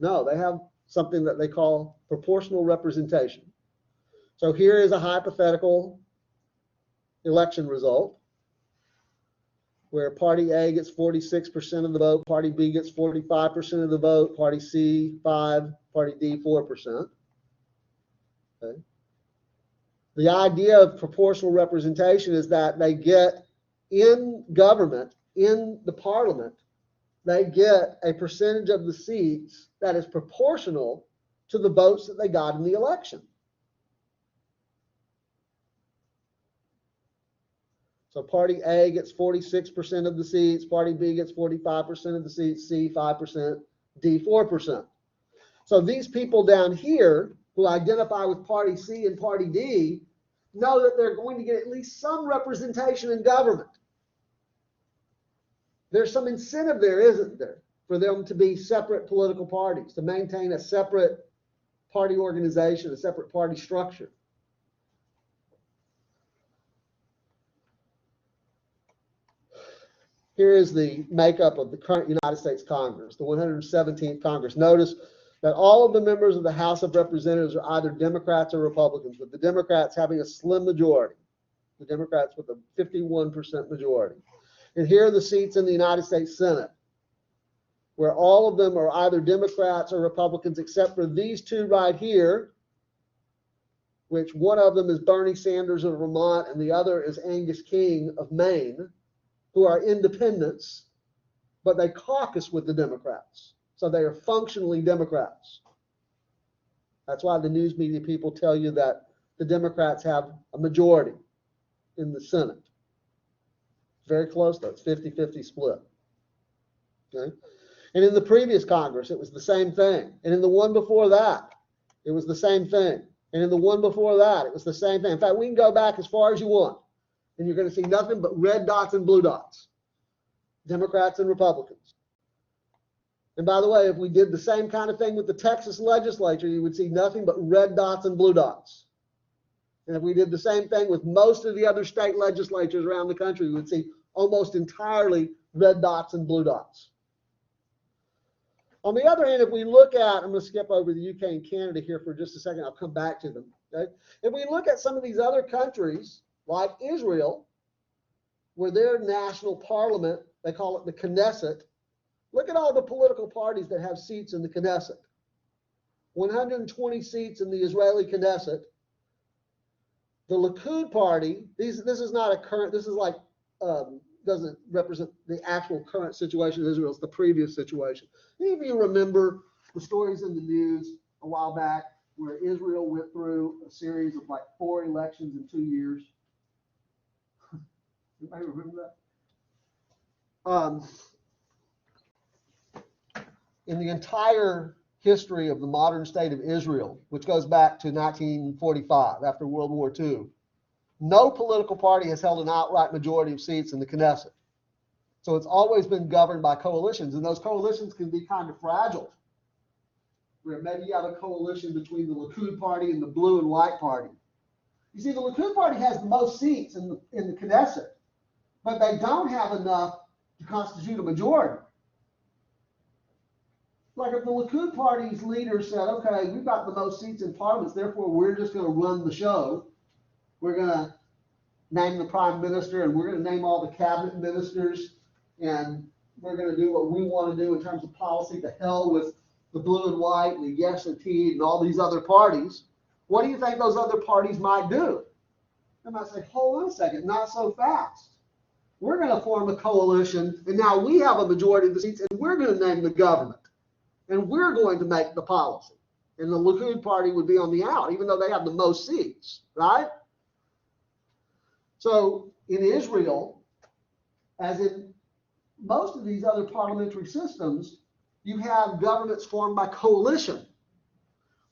[SPEAKER 1] No, they have something that they call proportional representation. So here is a hypothetical election result where party A gets 46% of the vote, party B gets 45% of the vote, party C 5%, party D 4%. Okay. The idea of proportional representation is that they get in government, in the parliament, they get a percentage of the seats that is proportional to the votes that they got in the election. So party A gets 46% of the seats, party B gets 45% of the seats, C 5%, D 4%. So these people down here who identify with party C and party D know that they're going to get at least some representation in government. There's some incentive there, isn't there, for them to be separate political parties, to maintain a separate party organization, a separate party structure. Here is the makeup of the current United States Congress, the 117th Congress. Notice that all of the members of the House of Representatives are either Democrats or Republicans, with the Democrats having a slim majority, the Democrats with a 51% majority. And here are the seats in the United States Senate, where all of them are either Democrats or Republicans, except for these two right here, which one of them is Bernie Sanders of Vermont and the other is Angus King of Maine, who are independents, but they caucus with the Democrats. So they are functionally Democrats. That's why the news media people tell you that the Democrats have a majority in the Senate. Very close though, it's 50-50 split. Okay? And in the previous Congress, it was the same thing. And in the one before that, it was the same thing. And in the one before that, it was the same thing. In fact, we can go back as far as you want, and you're going to see nothing but red dots and blue dots, Democrats and Republicans. And by the way, if we did the same kind of thing with the Texas legislature, you would see nothing but red dots and blue dots. And if we did the same thing with most of the other state legislatures around the country, you would see almost entirely red dots and blue dots. On the other hand, if we look at, I'm going to skip over the UK and Canada here for just a second, I'll come back to them. Okay? If we look at some of these other countries, like Israel, where their national parliament, they call it the Knesset, look at all the political parties that have seats in the Knesset. 120 seats in the Israeli Knesset. The Likud party, this is not a current, this is like, doesn't represent the actual current situation in Israel, it's the previous situation. Any of you remember the stories in the news a while back where Israel went through a series of like 4 elections in 2 years? Anybody remember that? In the entire history of the modern state of Israel, which goes back to 1945, after World War II, no political party has held an outright majority of seats in the Knesset. So it's always been governed by coalitions, and those coalitions can be kind of fragile, where maybe you have a coalition between the Likud party and the blue and white party. You see, the Likud party has the most seats in the Knesset, but they don't have enough to constitute a majority. Like if the Likud party's leader said, okay, we've got the most seats in parliaments, therefore we're just going to run the show. We're going to name the prime minister and we're going to name all the cabinet ministers and we're going to do what we want to do in terms of policy. To hell with the blue and white and the Yes and T and all these other parties. What do you think those other parties might do? They might say, hold on a second, not so fast. We're going to form a coalition and now we have a majority of the seats and we're going to name the government. And we're going to make the policy. And the Likud party would be on the out, even though they have the most seats, right? So in Israel, as in most of these other parliamentary systems, you have governments formed by coalition,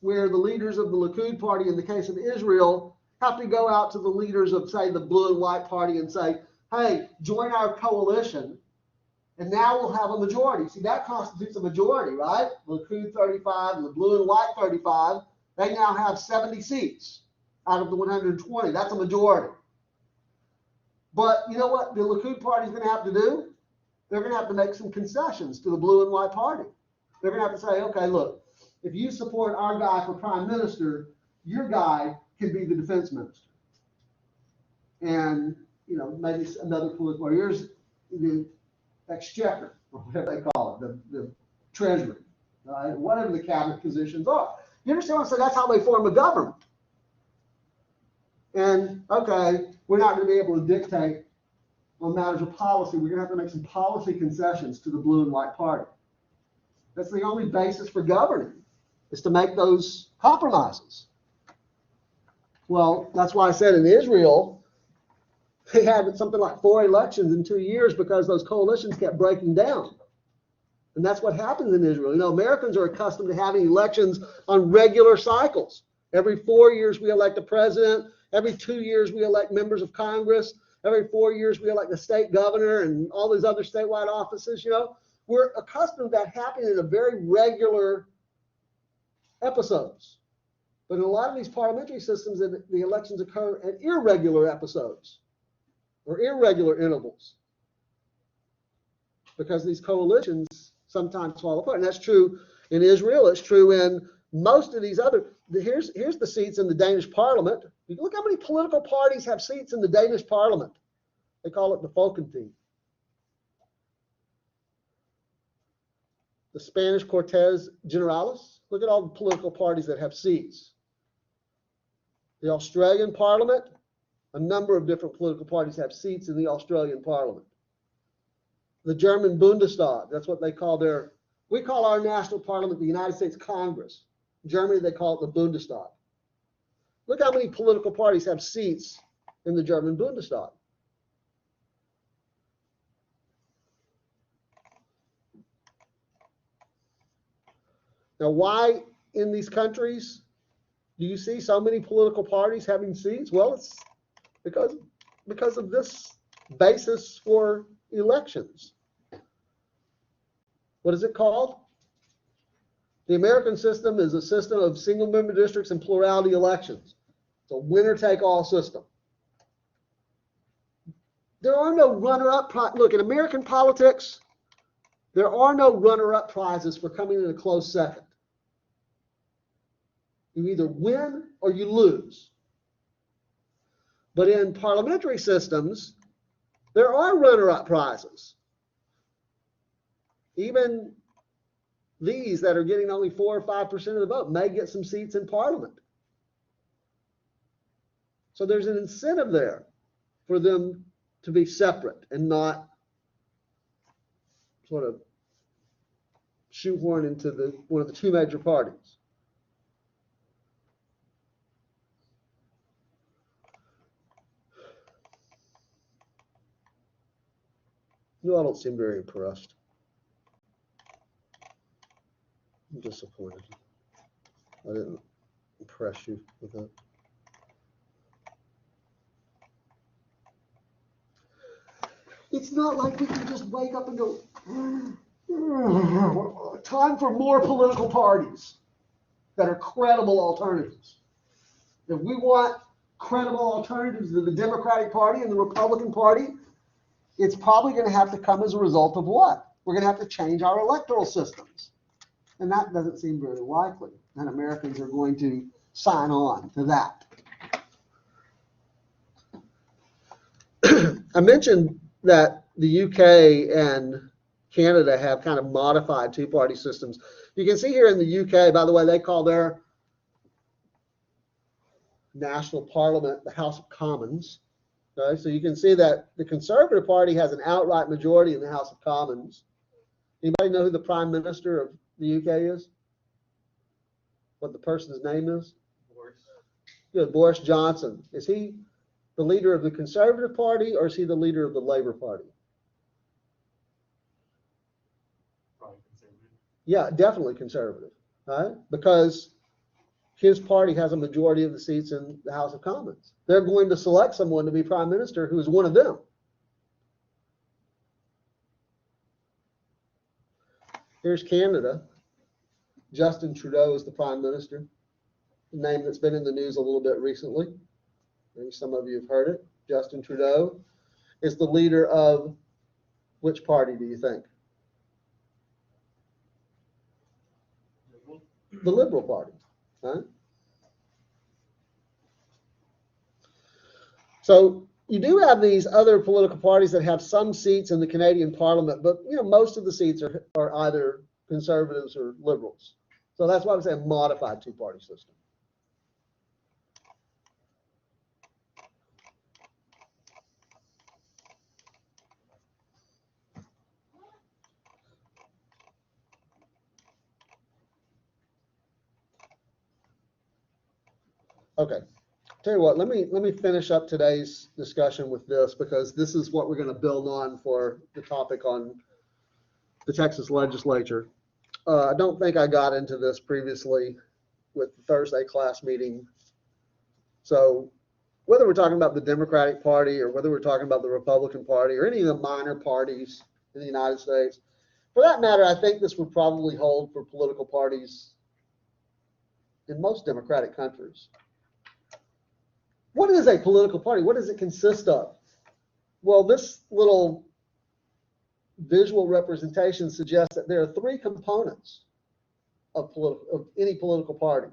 [SPEAKER 1] where the leaders of the Likud party, in the case of Israel, have to go out to the leaders of, say, the blue and white party and say, hey, join our coalition, and now we'll have a majority. See, that constitutes a majority, right? Likud 35 and the blue and white 35, they now have 70 seats out of the 120. That's a majority. But you know what the Likud party is going to have to do? They're going to have to make some concessions to the blue and white party. They're going to have to say, okay, look, if you support our guy for prime minister, your guy can be the defense minister. And, you know, maybe another political, or here's the exchequer, or whatever they call it, the treasury, right? Whatever the cabinet positions are. You understand what I'm saying? That's how they form a government. And, okay, we're not going to be able to dictate on matters of policy. We're going to have to make some policy concessions to the blue and white party. That's the only basis for governing, is to make those compromises. Well, that's why I said in Israel, they had something like 4 elections in 2 years because those coalitions kept breaking down. And that's what happens in Israel. You know, Americans are accustomed to having elections on regular cycles. Every 4 years we elect a president. Every 2 years we elect members of Congress. Every 4 years we elect the state governor and all these other statewide offices. You know, we're accustomed to that happening in a very regular episodes. But in a lot of these parliamentary systems, the elections occur at irregular episodes or irregular intervals because these coalitions sometimes fall apart. And that's true in Israel. It's true in most of these other. Here's the seats in the Danish parliament. Look how many political parties have seats in the Danish parliament. They call it the Folketing. The Spanish Cortes Generales. Look at all the political parties that have seats. The Australian Parliament, a number of different political parties have seats in the Australian Parliament. The German Bundestag, that's what they call we call our national parliament the United States Congress. In Germany, they call it the Bundestag. Look how many political parties have seats in the German Bundestag. Now, why in these countries do you see so many political parties having seats? Well, it's because of this basis for elections. What is it called? The American system is a system of single-member districts and plurality elections. It's a winner-take-all system. There are no runner-up. Look, in American politics, there are no runner-up prizes for coming in a close second. You either win or you lose. But in parliamentary systems, there are runner-up prizes. Even these that are getting only 4 or 5% of the vote may get some seats in parliament. So there's an incentive there for them to be separate and not sort of shoehorn into one of the two major parties. You all don't seem very impressed. I'm disappointed. I didn't impress you with that. It's not like we can just wake up and go, time for more political parties that are credible alternatives. If we want credible alternatives to the Democratic Party and the Republican Party, it's probably going to have to come as a result of what? We're going to have to change our electoral systems. And that doesn't seem very likely. And Americans are going to sign on to that. I mentioned that the UK and Canada have kind of modified two-party systems. You can see here in the UK, by the way, they call their national parliament the House of Commons. Okay, so you can see that the Conservative Party has an outright majority in the House of Commons. Anybody know who the Prime Minister of the UK is? What the person's name is? Good, Boris Johnson. Is he the leader of the Conservative Party or is he the leader of the Labour Party?
[SPEAKER 2] Probably conservative.
[SPEAKER 1] Yeah, definitely conservative, right? Because his party has a majority of the seats in the House of Commons. They're going to select someone to be prime minister who is one of them. Here's Canada. Justin Trudeau is the prime minister, a name that's been in the news a little bit recently. Maybe some of you have heard it. Justin Trudeau is the leader of which party, do you think? The Liberal Party, right? So you do have these other political parties that have some seats in the Canadian Parliament, but most of the seats are either conservatives or liberals. So that's why I would say a modified two-party system. Okay. Tell you what, let me finish up today's discussion with this, because this is what we're going to build on for the topic on the Texas legislature. I don't think I got into this previously with the Thursday class meeting. So whether we're talking about the Democratic Party or whether we're talking about the Republican Party or any of the minor parties in the United States, for that matter, I think this would probably hold for political parties in most democratic countries. What is a political party? What does it consist of? Well, this little visual representation suggests that there are three components of any political party.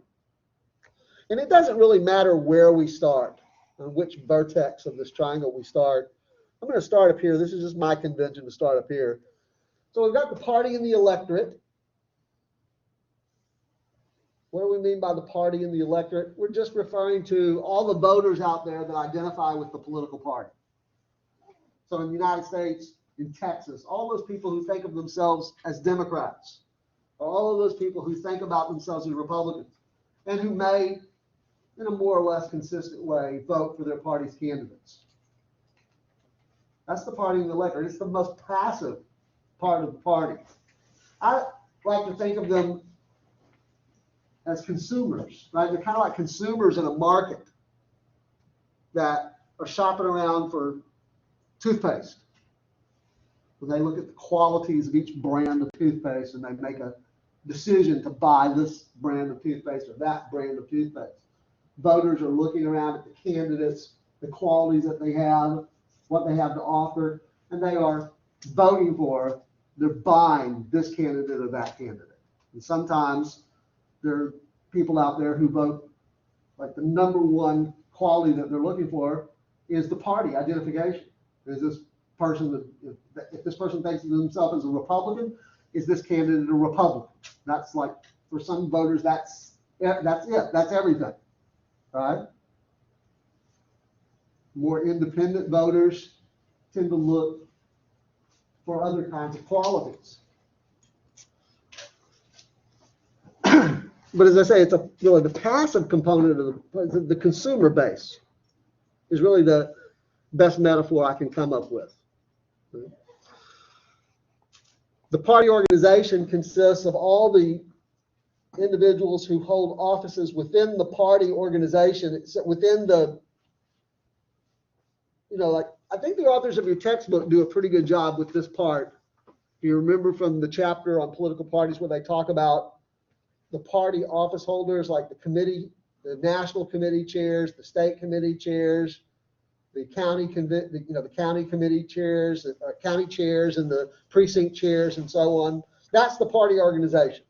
[SPEAKER 1] And it doesn't really matter where we start, on which vertex of this triangle we start. I'm going to start up here. This is just my convention to start up here. So we've got the party and the electorate. What do we mean by the party and the electorate? We're just referring to all the voters out there that identify with the political party. So in the United States, in Texas, all those people who think of themselves as Democrats, all of those people who think about themselves as Republicans, and who may, in a more or less consistent way, vote for their party's candidates. That's the party and the electorate. It's the most passive part of the party. I like to think of them as consumers, right? They're kind of like consumers in a market that are shopping around for toothpaste. When they look at the qualities of each brand of toothpaste and they make a decision to buy this brand of toothpaste or that brand of toothpaste. Voters are looking around at the candidates, the qualities that they have, what they have to offer, and they are voting for, they're buying this candidate or that candidate. And sometimes there are people out there who vote, like the number one quality that they're looking for is the party identification. Is this person, if this person thinks of themselves as a Republican, is this candidate a Republican? That's like, for some voters, that's it, that's everything, right? More independent voters tend to look for other kinds of qualities. But as I say, it's really the passive component of the consumer base is really the best metaphor I can come up with. The party organization consists of all the individuals who hold offices within the party organization, within the, like, I think the authors of your textbook do a pretty good job with this part. If you remember from the chapter on political parties where they talk about the party office holders, like the committee, the national committee chairs, the state committee chairs, the county committee chairs, county chairs, and the precinct chairs, and so on. That's the party organization.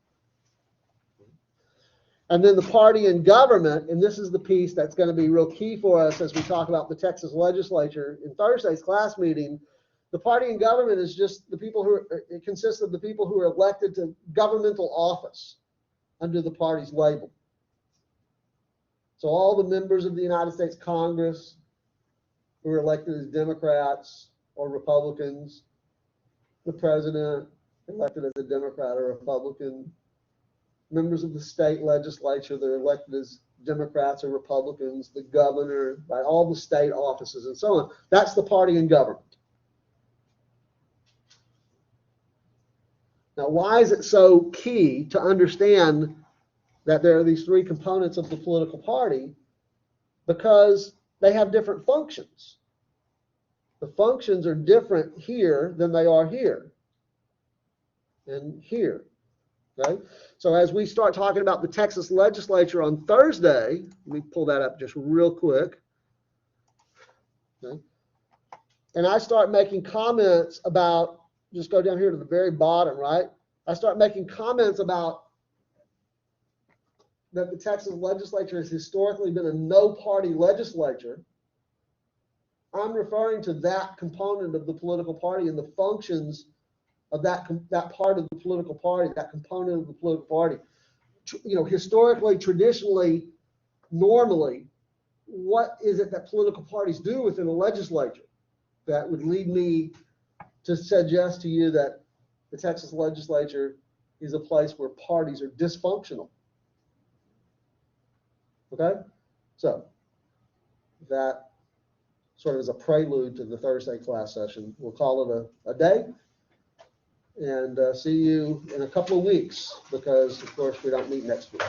[SPEAKER 1] And then the party in government, and this is the piece that's going to be real key for us as we talk about the Texas legislature in Thursday's class meeting. The party in government is just the people it consists of the people who are elected to governmental office under the party's label. So all the members of the United States Congress who are elected as Democrats or Republicans, the president elected as a Democrat or Republican, members of the state legislature that are elected as Democrats or Republicans, the governor, right, all the state offices and so on. That's the party in government. Now, why is it so key to understand that there are these three components of the political party because they have different functions. The functions are different here than they are here and here. Okay? So as we start talking about the Texas legislature on Thursday, let me pull that up just real quick. Okay? And I start making comments about, just go down here to the very bottom, right? I start making comments about that the Texas legislature has historically been a no-party legislature. I'm referring to that component of the political party and the functions of that part of the political party, that component of the political party. You know, historically, traditionally, normally, what is it that political parties do within a legislature that would lead me to suggest to you that the Texas legislature is a place where parties are dysfunctional? Okay? So that sort of is a prelude to the Thursday class session. We'll call it a day and see you in a couple of weeks because, of course, we don't meet next week.